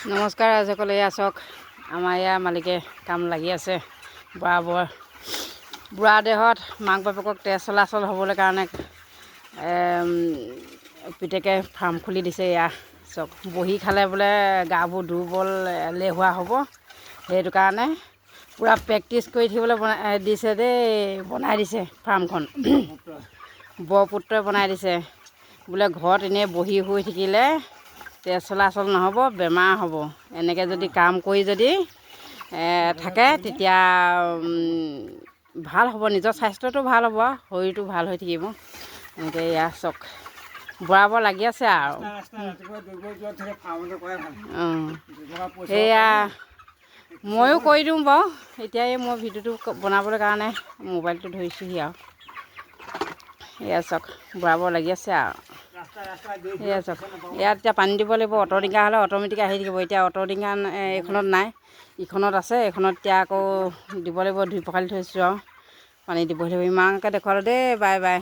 নমস্কাৰ ৰাইজসকল, এয়া চাওক আমাৰ ইয়াৰ মালিকে কাম লাগি আছে। বুঢ়া দেহত মাক বাপেকক তেজ চলাচল হ'বলৈ কাৰণে পিতেকে ফাৰ্ম খুলি দিছে। এয়া চাওক, বহি খালে বোলে গাবোৰ দুৰ্বল এলেহুৱা হ'ব, সেইটো কাৰণে পূৰা প্ৰেক্টিচ কৰি থাকিবলৈ দিছে দেই, বনাই দিছে ফাৰ্মখন। বৰপুত্ৰই বনাই দিছে বোলে, ঘৰত এনেই বহি শুই থাকিলে তেজ চলাচল নহ'ব, বেমাৰ হ'ব। এনেকৈ যদি কাম কৰি যদি থাকে তেতিয়া ভাল হ'ব, নিজৰ স্বাস্থ্যটো ভাল হ'ব, শৰীৰটো ভাল হৈ থাকিব। এনেকৈ এয়া চাওক বৰাব লাগি আছে আৰু। এয়া ময়ো কৰি দিওঁ বাৰু। এতিয়া এই মই ভিডিঅ'টো বনাবলৈ কাৰণে মোবাইলটো ধৰিছোঁহি আৰু। এয়া চাওক বৰাব লাগি আছে আৰু। এয়া চাওক, ইয়াত এতিয়া পানী দিব লাগিব। অট' ডিংকাৰ হ'লে অট'মেটিক আহি থাকিব। এতিয়া অট' ডিংকাৰ এইখনত নাই, ইখনত আছে। এইখনত এতিয়া আকৌ দিব লাগিব, ধুই পখালি থৈছোঁ আৰু পানী দিব লাগিব। ইমানকৈ দেখুৱালোঁ দেই, বাই বাই।